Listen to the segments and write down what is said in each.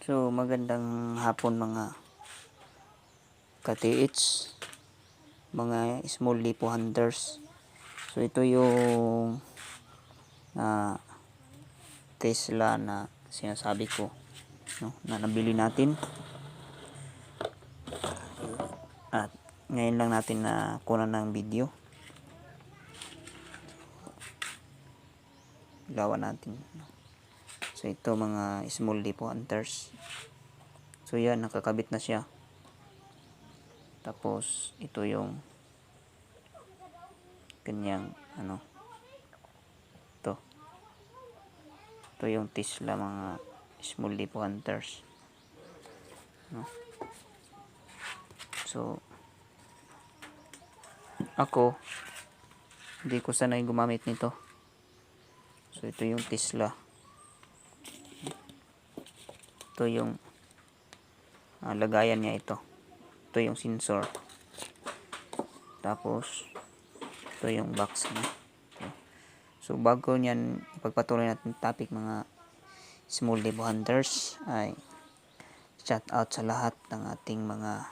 So, magandang hapon mga ka-TH, mga small lipo hunters. So, ito yung Tesla na sinasabi ko, no, na nabili natin. At ngayon lang natin na kunan ng video. Ilawan natin. So, ito mga small lipo hunters. So, yan, nakakabit na siya. Tapos, ito yung kanyang, ito yung Tesla mga small lipo hunters. No? So, ako, hindi ko sanay gumamit nito. So, ito yung Tesla. Ito yung lagayan niya ito. Ito yung sensor. Tapos, ito yung box niya. So, bago niyan ipagpatuloy natin topic mga small lipo hunters, ay shout out sa lahat ng ating mga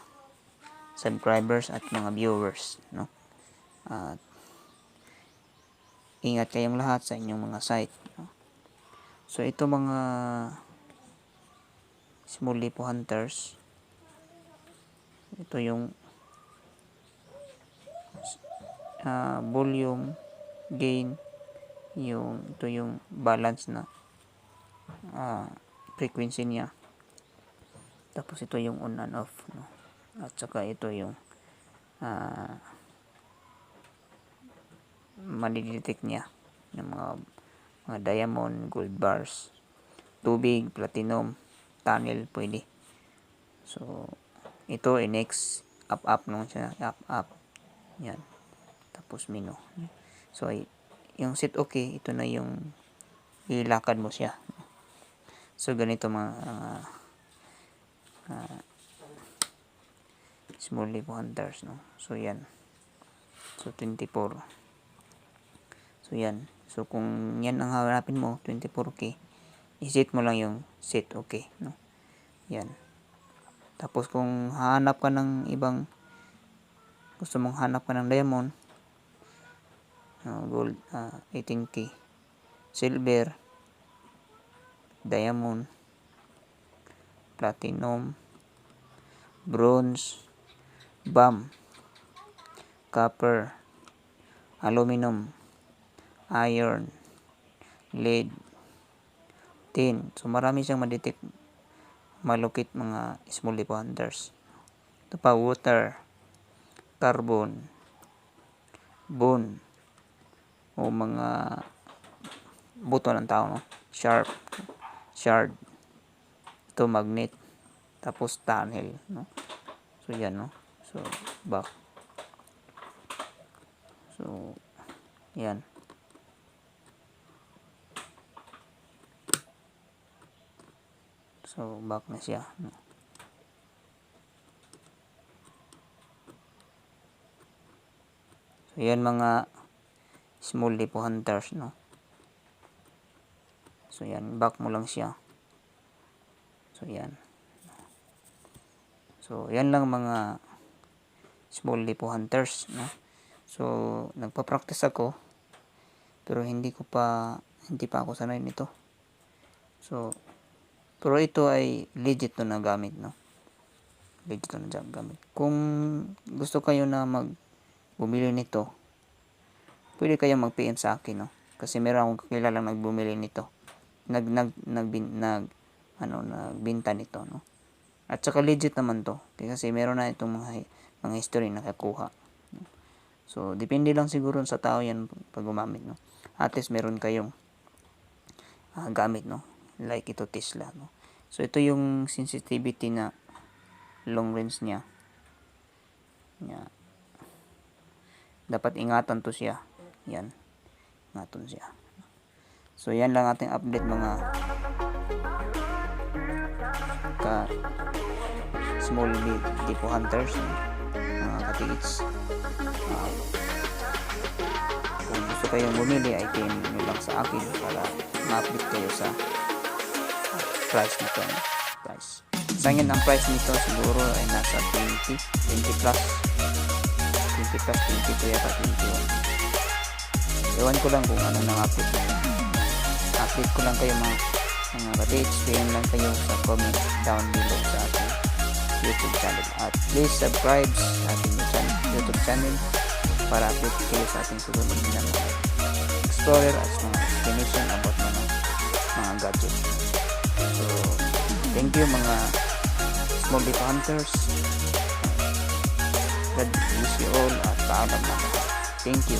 subscribers at mga viewers, no? At ingat kayong lahat sa inyong mga site, no? So, ito mga small lipo hunters, ito yung volume gain, ito yung balance na frequency niya. Tapos ito yung on and off, no? At saka ito yung madidetect niya yung mga diamond, gold bars, tubig, platinum, tunnel, pwede. So, ito next up naman siya, up. Yan. Tapos menu. So, yung set okay, ito na yung ilakad mo siya. So, ganito mga small lipo hunters, no? So, yan. So, 24. So, yan. So, kung yan ang hanapin mo, 24K, iset mo lang yung set okay, no? Yan. Tapos, kung hahanap ka ng ibang, gusto mong hanap ka ng diamond, gold, 18K, silver, diamond, platinum, bronze, copper, aluminum, iron, lead, tin. So, marami siyang madetect, malukit mga small lipo hunters. Ito pa, water, carbon, bone, o mga buto ng tao, no? Shard, ito magnet, tapos tunnel, no? So, yan, no? So, back. So, yan. So, back na siya, no? So, yan mga small lipo hunters, no? So, yan. Back mo lang siya. So, yan. So, yan lang mga small lipo hunters, no? So, nagpa-practice ako, pero hindi pa ako sanay nito. So, pero ito ay legit to na gamit, no? Legit to na gamit. Kung gusto kayo na bumili nito, pwede kayong mag-PM sa akin, no? Kasi meron akong kakilalang nagbumili nito. Nagbinta nito, no? At saka legit naman to. Kasi meron na itong mga history na nakakuha. No? So, depende lang siguro sa tao yan pag gumamit, no? At least meron kayong gamit, no? Like ito Tesla, no? So, ito yung sensitivity na long range niya. Dapat ingatan to siya. Yan. Ingatan siya. So, yan lang ating update mga small lipo hunters, mga ka-TH. Kung gusto kayong bumili, ay PM nyo lang sa akin para ma-update kayo sa price nito. price. Sa akin, ang price nito siguro ay nasa 20 plus 22 yata, 21. Ewan ko lang kung ano nang update na yun. Update ko lang kayo mga ka-THPM lang kayo sa comment down below sa ating YouTube channel. At please subscribe sa ating YouTube channel para update kayo sa ating susunod na mga explorer at mga explanation about mga gadget. So, thank you mga small dito hunters. God bless you all at paalam na lahat. Thank you.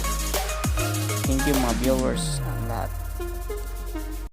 Thank you mga viewers.